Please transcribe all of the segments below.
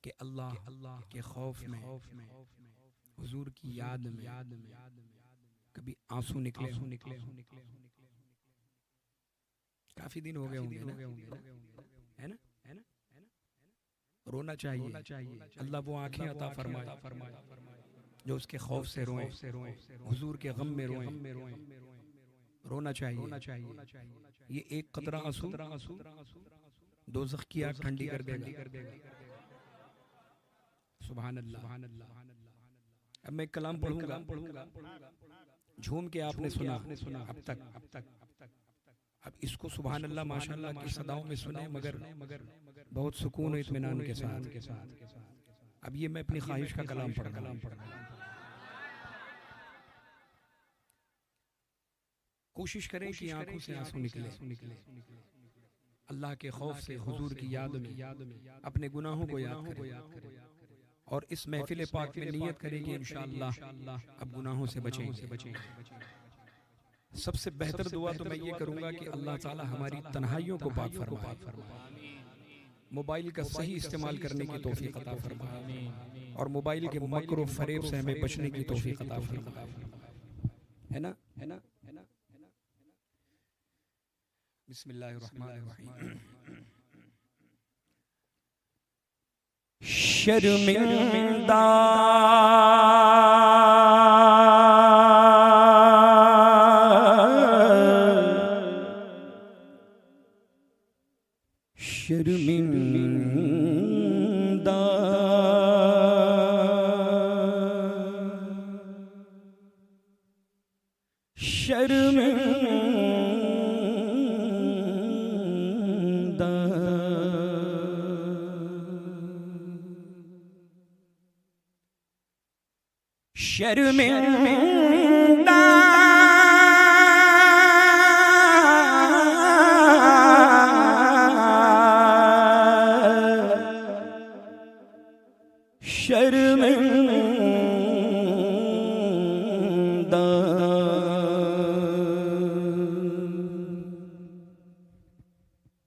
कि अल्लाह के खौफ में, हुजूर की याद में कभी आंसू निकले काफी दिन हो गए होंगे, है ना? रोना चाहिए। अल्लाह वो आंखें अता फरमाए जो उसके खौफ से रोएं, हुजूर के गम में रोएं। रोना चाहिए। ये एक कतरा आंसू दोज़ख की आग ठंडी कर देगा। सुभान अल्लाह। अब मैं कलाम पढ़ूंगा, झूम के आपने सुना अब तक। अब इसको सुभान अल्लाह माशाअल्लाह की सदाओं में सुने, मगर बहुत सुकून और इत्मीनान के साथ। अब ये मैं अपनी ख्वाहिश का कलाम पढ़ रहा हूं। कोशिश करें कि आंखों से आंसू निकले। अल्लाह के खौफ से, हुजूर की याद में अपने गुनाहों को याद करें और इस महफिल पाक में नियत करें कि इंशाअल्लाह अब गुनाहों से बचेंगे। सबसे बेहतर दुआ तो मैं ये करूंगा कि अल्लाह ताला हमारी तन्हाइयों को पाक फरमाए, मोबाइल का सही इस्तेमाल करने की तौफीक अता फरमाए और मोबाइल के मकर और फरेब से हमें बचने की तौफीक अता फरमाए। है ना? बिस्मिल्लाहिर्रहमानिर्रहीम। शर्मिंदा शर्मिंदा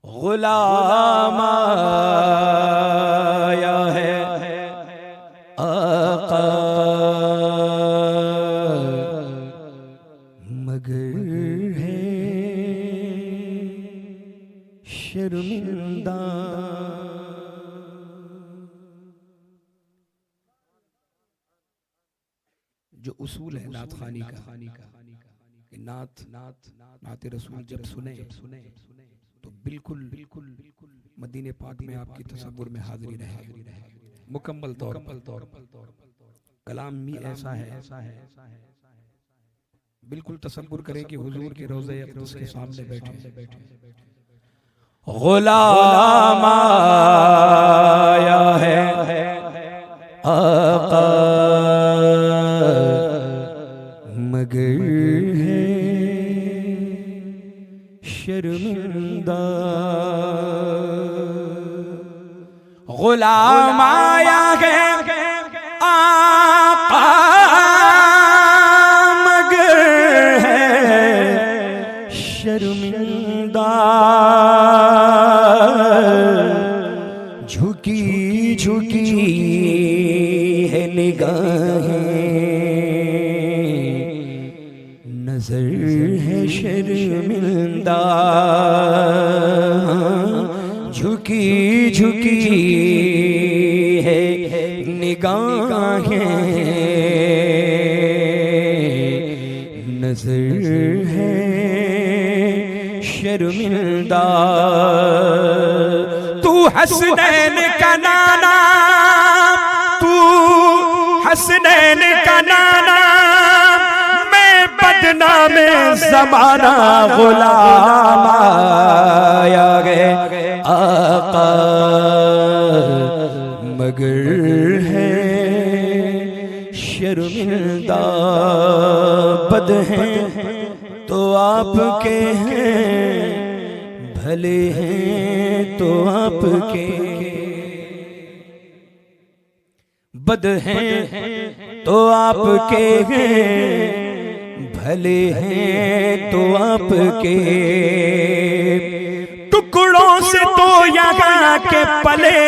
गुलाम आया है आका, मगर है शर्मिंदा। जो उसूल है नात खानी का कि नात रसूल जब सुने तो बिल्कुल मदीने पाक में आपकी तसव्वुर में हाजिरी रहे मुकम्मल तौर पर। कलाम भी ऐसा है बिल्कुल तसव्वुर करें कि हुजूर के रोज़े अक़दस के सामने बैठे। गुलाम आया है आका, मगर है शर्मिंदा। गुलाम आया है आका, मगर है शर्मिंदा। झुकी झुकी है निगाहें, नजर है शर्मिंदा। झुकी झुकी है निगाहें, नजर है शर्मिंदा। तू हसनैन का नाना, तू हसनैन का नाना, बदनाम ज़माना। गुलाम आया है आका, मगर है शर्मिंदा। बद हैं तो आपके हैं, भले हैं तो आपके। बद हैं तो आपके हैं, भले हैं तो आपके। टुकड़ों टुकड़ों से तो यहाँ के पले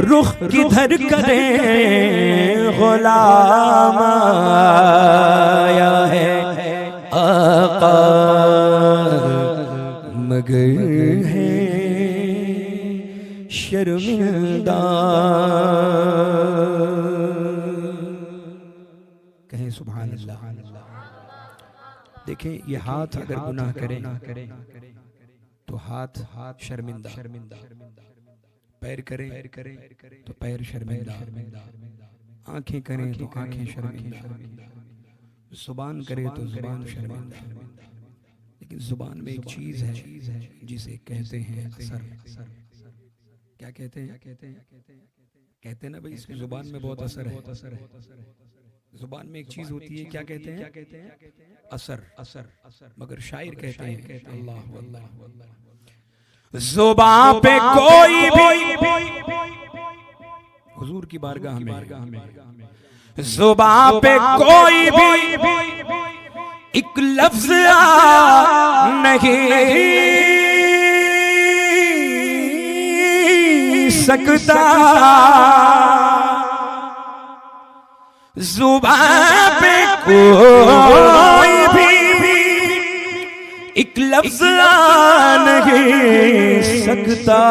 रुख किधर करें, गुलाम आया है आका मगर है शर्मिंदा। कहें सुभान अल्लाह। देखें ये हाथ अगर गुनाह करें तो हाथ शर्मिंदा, पैर करें तो पैर शर्मिंदा, आंखें करें तो आंखें शर्मिंदा, जुबान करे तो जुबान शर्मिंदा। लेकिन जुबान में एक चीज है जिसे कहते हैं असर। क्या कहते हैं? कहते हैं ना भाई इसकी जुबान में बहुत असर है। जुबान में एक चीज होती है, क्या कहते हैं? असर। मगर शायर कहते हैं अल्लाह अल्लाह, जुबान पे कोई भी हुजूर की बारगाह में, जुबान पे कोई भी एक लफ्ज नहीं सकता, जुबान पे कोई भी एक लफ्ज नहीं सकता,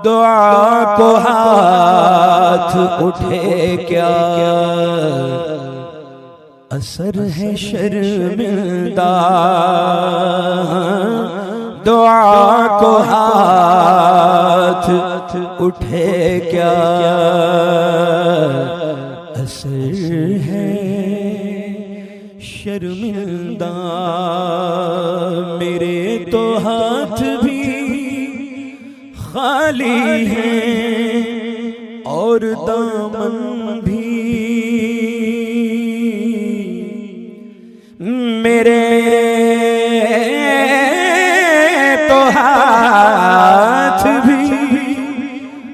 दुआ को हाथ उठे क्या असर है शर्मिंदा, दुआ को हाथ उठे क्या असर है शर्मिंदा। मेरे तो हाथ भी खाली हैं और दामन भी, मेरे तो हाथ भी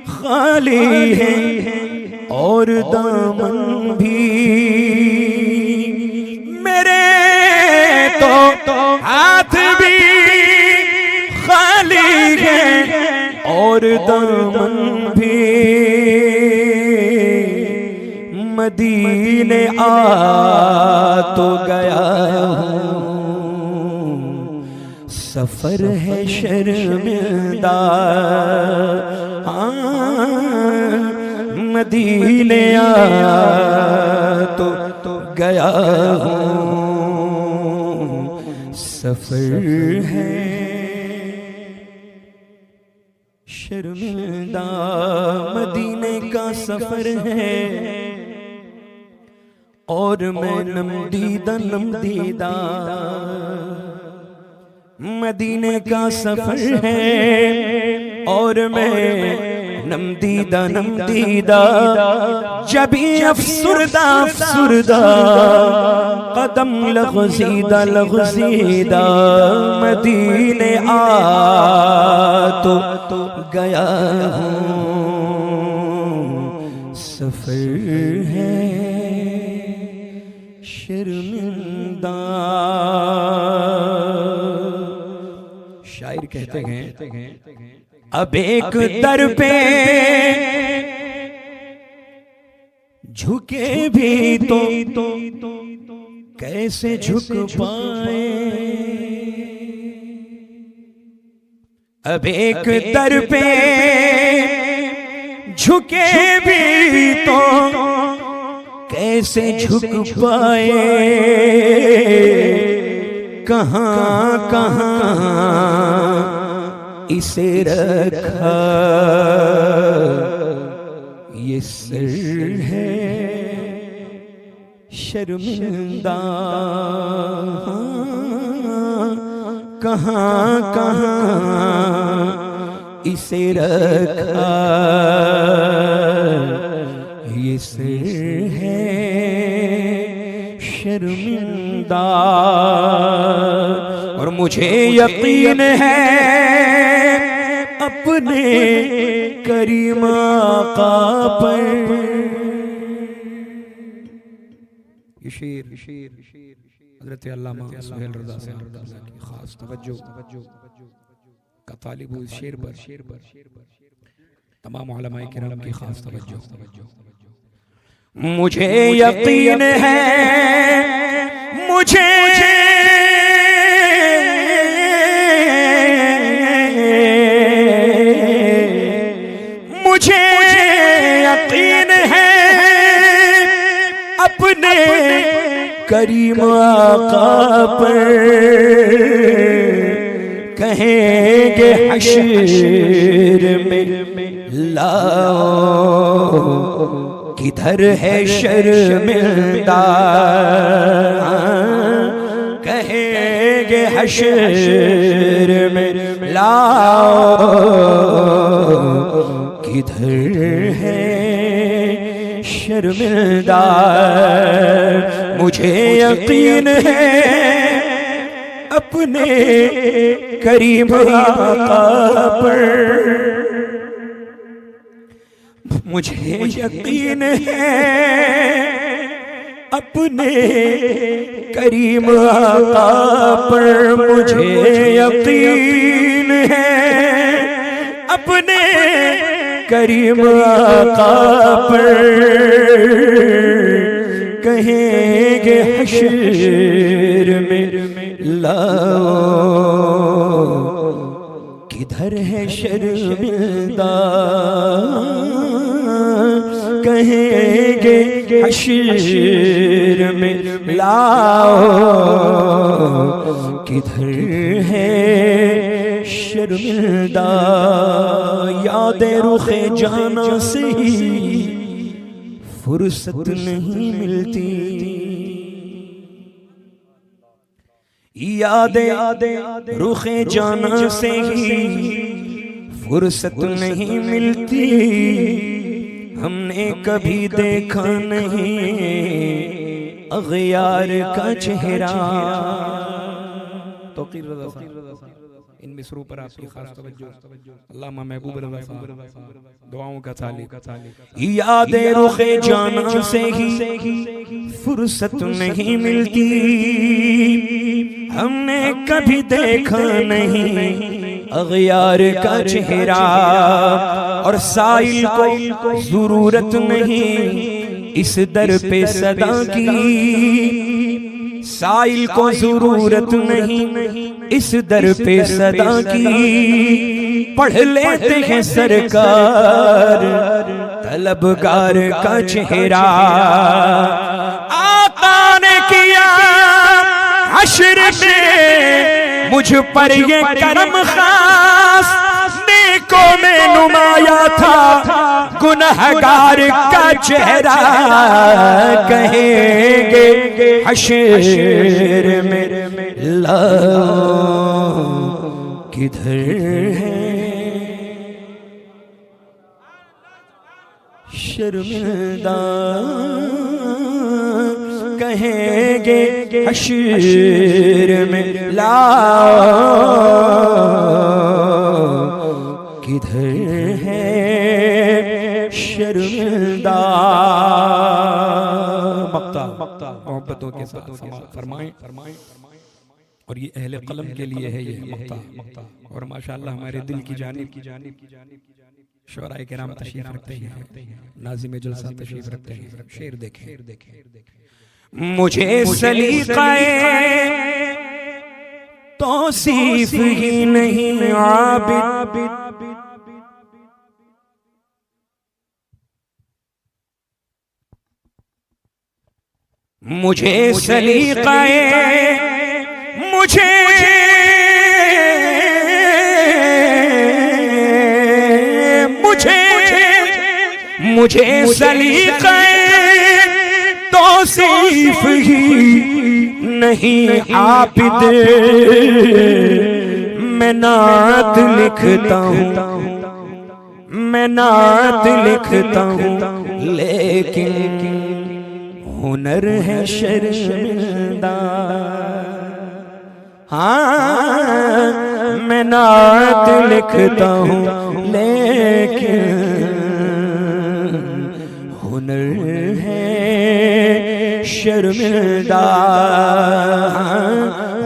खाली हैं और दामन भी, मेरे तो हाथ भी खाली हैं और दामन भी। मदीने आ तो गया हूँ, सफर है शर्मिंदा, मदीने आ तो गया हूँ, सफर है शर्मिंदा। मदीने का सफर है और मैं नमदीदा, मदीने का सफर है और मैं नमदीदा, जबी अफसुरदा कदम लग़ज़ीदा, मदीने आ तो गया हूँ, सफर है शर्मिंदा। शायर कहते हैं अब एक दर पे झुके भी तो कैसे झुक पाए, अब एक दर पे झुके भी तो कैसे झुक पाए, कहाँ कहाँ इसे रखा ये सिर है शर्मिंदा, कहाँ कहाँ इसे रखा ये सिर है शर्मिंदा। और मुझे यकीन है अपने करीम आका पर। ये शेर हज़रत अल्लामा सुहेल रज़ा साहब की खास तवज्जो का तालिब हूँ इस शेर पर, तमाम उलमाए किराम की खास तवज्जो। मुझे यकीन है, मुझे यकीन है अपने करीम आका पर कहेंगे हश्र में लाओ किधर है शर्मिंदा, कहेंगे हश्र में लाओ किधर है शर्मिंदा। मुझे यकीन है अपने करीम आका पर, मुझे यकीन है अपने करीम आका पर, मुझे यकीन है अपने करीम आका पर कहेंगे हश्र में लाओ किधर है शर्मिंदा, कहेंगे हश्र में लाओ किधर है शर्मिंदा। यादें रुखे जाना से ही फुर्सत नहीं मिलती, यादें रुखे जाना से ही फुर्सत नहीं मिलती। हमने कभी देखा नहीं अग़यार का चेहरा। तो इन मिसरों पर आपकी खास तवज्जो। अल्लामा महबूब रज़ा साहब दुआओं का तालिब। यादें रुखे जाना से ही फुर्सत नहीं मिलती, हमने कभी देखा नहीं अग़यार का चेहरा। और साइल को जरूरत नहीं इस दर पे सदा की, साइल को जरूरत नहीं इस दर पे सदा की। पढ़ लेते हैं सरकार तलबगार का चेहरा। आका ने किया हश्र में मुझ पर ये करम खास, नेकों में नुमाया था गुनहगार का चेहरा। कहेंगे हश्र में लाओ किधर है शर्मिंदा, कहेंगे हश्र में लाओ किधर है शर्मिंदा। मक्ता मोहब्बतों के साथ फरमाएं। और ये अहले कलम के लिए है ये मक्ता। और माशाअल्लाह हमारे दिल की जानिब शुअराए किराम तशरीफ रखते हैं, नाज़िम जलसा तशरीफ रखते हैं। शेर देखें। मुझे सलीक़ाए तौसीफ ही नहीं आबिद, मुझे सलीक़ाए मुझे सलीक़ाए तौसीफ ही नहीं आबिद। मैं नात लिखता हूँ लेकिन हुनर है शर्मिंदा। हाँ मैं नात लिखता हूँ लेकिन हुनर है शर्मिंदा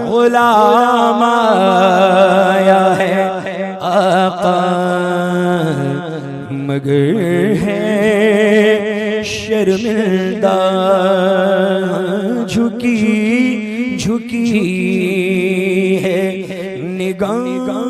गुलाम आया है आका मगर है शर्मिंदा। झुकी झुकी है निगाहें